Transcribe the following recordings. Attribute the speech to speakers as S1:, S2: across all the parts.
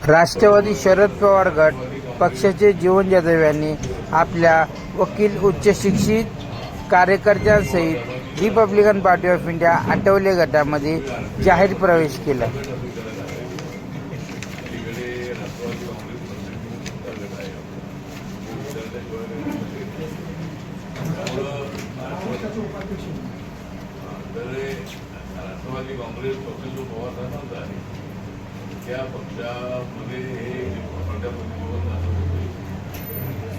S1: राष्ट्रवादी शरद पवार गट पक्षाचे जीवन जाधव यांनी आपल्या वकील उच्च शिक्षित कार्यकर्त्यांसहित Republican Party of India Athawale गटामध्ये जाहीर प्रवेश केला।
S2: राष्ट्रवादी काँग्रेस पक्ष जो पवार साहेबांचा आहे त्या पक्षामध्ये हे प्राध्यापक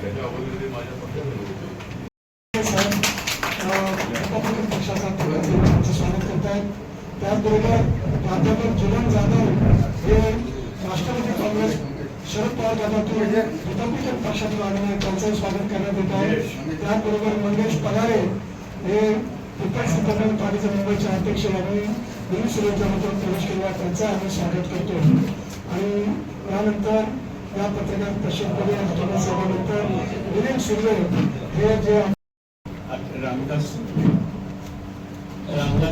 S2: त्याच्या अगोदर ते माझ्या पक्षात होते।
S3: पक्षाचा स्वागत करत आहेत। त्याचबरोबर प्राध्यापक जीवन जाधव हे राष्ट्रवादी काँग्रेस शरद पवार गटातून रिपब्लिकन पक्षातून आलेले त्यांचं स्वागत करण्यात येत आहे। त्याचबरोबर मंगेश पगारे हे पीपल्स रिपब्लिकन पार्टीचे मुंबईचे अध्यक्ष यांनी दिल्ली सुरक्षेमधून प्रवेश केला, त्यांचं आम्ही स्वागत करतो। आणि त्यानंतर या पत्रकार परिषदेमध्ये आठवले साहेबांनंतर विनय सुर्वे हे जे
S4: रामदास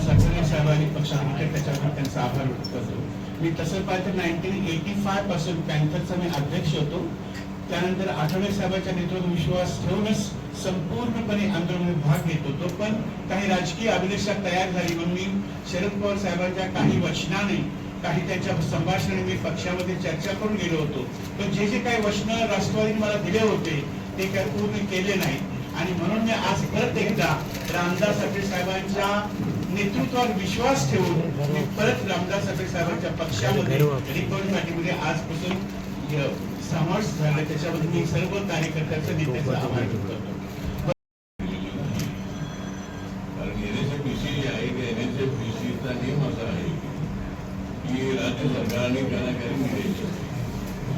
S4: आठवले साहेबांनी पक्षामध्ये त्याच्यावर त्यांचा आभार व्यक्त करतो। मी तसं पाहिजे 1985 पासून पॅन्थरचा मी अध्यक्ष होतो। त्यानंतर आठवले साहेबांच्या नेतृत्वावर विश्वास ठेवूनच संपूर्णपणे आंदोलनात भाग घेत होतो। पण काही राजकीय अभिलाषा तयार झाली म्हणून मी शरद पवार साहेबांच्या काही वचनाने काही त्यांच्या संभाषणाने मी पक्षामध्ये चर्चा करून गेलो होतो। पण जे जे काही वचन राष्ट्रवादीने मला दिले होते ते काही पूर्ण केले नाही आणि म्हणून मी आज परत एकदा रामदास आठवले साहेबांच्या नेतृत्वावर विश्वास ठेवून मी परत रामदास आठवले साहेबांच्या पक्षामध्ये रिपब्लिकन पार्टीमध्ये आजपासून समावेश झाला। त्याच्याबद्दल मी सर्व कार्यकर्त्यांचा नेत्याचा आभार व्यक्त करतो।
S2: कारण NSFPC आहे की NSFPCचा नियम असा आहे की राज्य सरकारने त्यांना गॅरंटी द्यायची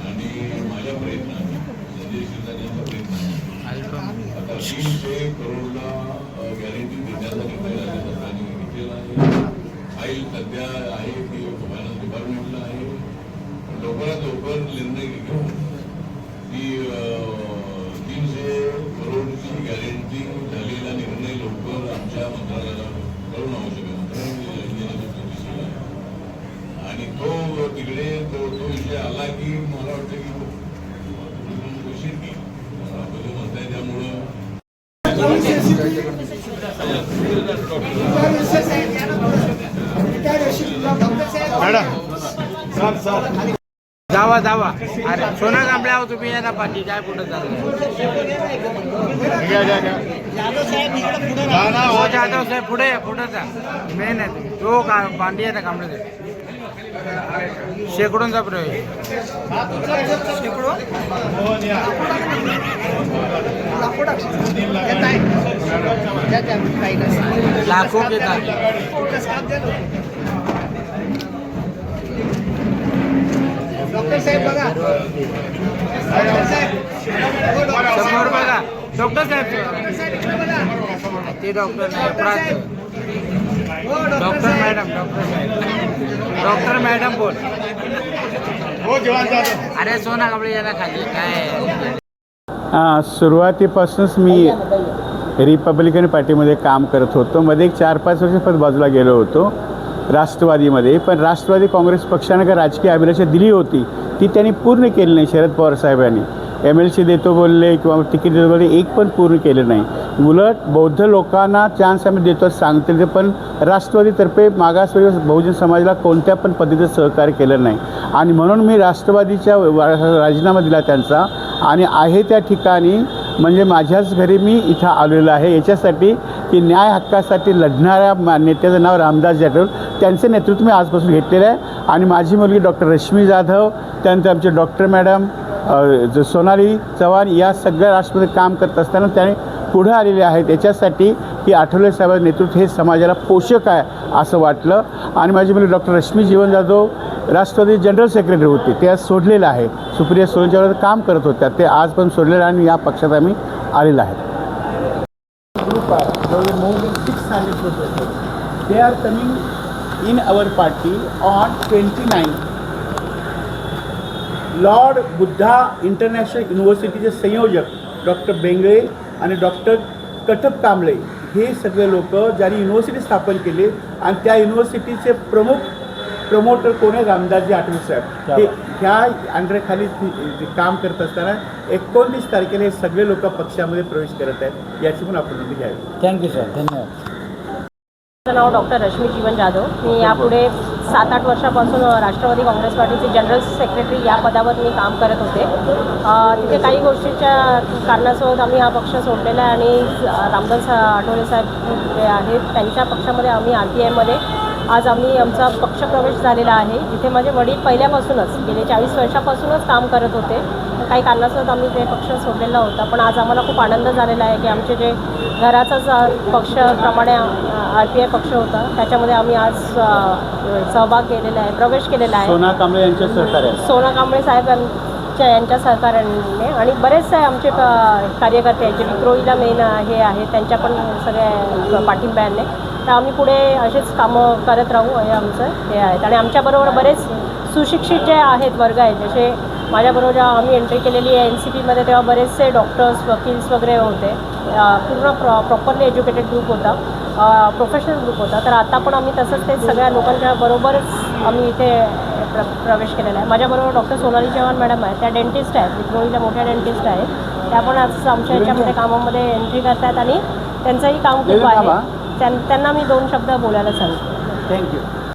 S2: आणि माझ्या प्रयत्नाने संजय शिरसाट प्रयत्न आता 300 करोडला गॅरंटी देण्याचा निर्णय राज्य सरकारने घेतलेला आहे। फाईल सध्या आहे की फायनान्स डिपार्टमेंटला आहे। लवकरात लवकर निर्णय घेऊन की 300 करोडची गॅरंटी झालेला निर्णय लवकर आमच्या मंत्रालयाला कळून आवश्यक आहे आणि तो तिकडे तो विषय आला की मला वाटतं की उशीर की म्हणताय त्यामुळं
S1: जावा जावा अरे सोना कांबळ्या तुम्ही यांना पाठी काय कुठं चाललं हो जाधव साहेब पुढे जा मेन आहे तुम्ही तो का पांडी आहे ना कांबळे शेकडोंचा प्रवेश लाखो घेतात।
S3: डॉक्टर साहेब बघा,
S1: समोर बघा डॉक्टर साहेब ते डॉक्टर नाही डॉक्टर मॅडम डॉक्टर मॅडम बोल अरे सोना कपडे यांना खाली काय
S5: सुरुवातीपासूनच मी रिपब्लिकन पार्टीमध्ये काम करत होतो। मध्ये एक 4-5 वर्ष परत बाजूला गेलो होतो राष्ट्रवादीमध्ये। पण राष्ट्रवादी काँग्रेस पक्षाने काही राजकीय अभिलाषा दिली होती ती त्यांनी पूर्ण केली नाही। शरद पवार साहेबांनी MLC देतो बोलले किंवा तिकीट देतो बोलले, एक पण पूर्ण केलं नाही। उलट बौद्ध लोकांना चान्स आम्ही देतो सांगतील ते, पण राष्ट्रवादीतर्फे मागासवर्गीय बहुजन समाजाला कोणत्या पण पद्धतीचं सहकार्य केलं नाही आणि म्हणून मी राष्ट्रवादीच्या राजीनामा दिला त्यांचा आणि आहे त्या ठिकाणी म्हणजे माझ्याच घरी मी इथं आलेलो आहे याच्यासाठी की न्याय हक्कासाठी लढणाऱ्या नेत्याचं नाव रामदास जाधव, त्यांचं नेतृत्व मी आजपासून घेतलेलं आहे। आणि माझी मुलगी डॉक्टर रश्मी जाधव, त्यानंतर आमचे डॉक्टर मॅडम सोनाली चव्हाण या सगळ्या राष्ट्रपती काम करत असताना त्याने पुढे आलेले आहेत याच्यासाठी की आठवले साहेबांचं नेतृत्व हे समाजाला पोषक आहे असं वाटलं। आणि माझी मुलगी डॉक्टर रश्मी जीवन जाधव राष्ट्रवादी जनरल सेक्रेटरी होते, ते आज सोडलेलं आहे। सुप्रिया सुळेंच्यावर काम करत होत्या, ते आज पण सोडलेलं आणि या पक्षात आम्ही आलेलं आहे। ग्रुप आहे more than 600 people. They are coming in our party on 29. Lord Buddha International युनिव्हर्सिटीचे संयोजक डॉक्टर बेंगळे आणि डॉक्टर कटप कांबळे हे सगळे लोक ज्यांनी युनिव्हर्सिटी स्थापन केली आणि त्या युनिव्हर्सिटीचे प्रमुख प्रमोटर कोण आहेत रामदासजी आठवले साहेब, हे ह्या अंडरखाली काम करत असताना 29 तारखेला हे सगळे लोक पक्षामध्ये प्रवेश करत आहेत, याची पण आपण नोंद घ्यावी.
S1: थँक्यू सर, धन्यवाद.
S6: माझं नाव डॉक्टर रश्मी जीवन जाधव. मी यापुढे 7-8 वर्षापासून राष्ट्रवादी काँग्रेस पार्टीचे जनरल सेक्रेटरी या पदावर मी काम करत होते. तिथे काही गोष्टीच्या कारणासोबत आम्ही हा पक्ष सोडलेला आहे आणि रामदास आठवले साहेब जे आहेत त्यांच्या पक्षामध्ये आम्ही RPIमध्ये आज आमचा पक्षप्रवेश झालेला आहे. जिथे माझे वडील पहिल्यापासूनच गेले 40 वर्षापासूनच काम करत होते. काही कारणासोबत आम्ही ते पक्ष सोडलेला होता, पण आज आम्हाला खूप आनंद झालेला आहे की आमचे जे घराचाच पक्षप्रमाणे RPI पक्ष होता त्याच्यामध्ये आम्ही आज सहभाग केलेला आहे, प्रवेश केलेला आहे.
S5: सोना कांबळे यांच्या सहकार्य,
S6: सोना कांबळे साहेब यांच्या सहकार्याने आणि बरेचसे आमचे कार्यकर्ते आहेत जे विक्रोळीला मेन हे आहेत त्यांच्या पण सगळ्या पाठिंब्याने. तर आम्ही पुढे असेच कामं करत राहू हे आमचं हे आहेत. आणि आमच्याबरोबर बरेच सुशिक्षित जे आहेत वर्ग आहेत, जसे माझ्याबरोबर जेव्हा आम्ही एंट्री केलेली आहे NCPमध्ये तेव्हा बरेचसे डॉक्टर्स वकील्स वगैरे होते. पूर्ण प्रॉपरली एज्युकेटेड ग्रुप होता, प्रोफेशनल ग्रुप होता. तर आता पण आम्ही तसंच ते सगळ्या लोकांच्या बरोबरच आम्ही इथे प्रवेश केलेला आहे. माझ्याबरोबर डॉक्टर सोनाली चव्हाण मॅडम आहेत, त्या डेंटिस्ट आहेत, विक्रोळीला मोठ्या डेंटिस्ट आहेत. त्या पण आज आमच्या याच्यामध्ये कामामध्ये एंट्री करतात आणि त्यांचंही काम खूप आहे. त्यांना मी 2 शब्द बोलायला सांगते.
S1: थँक्यू.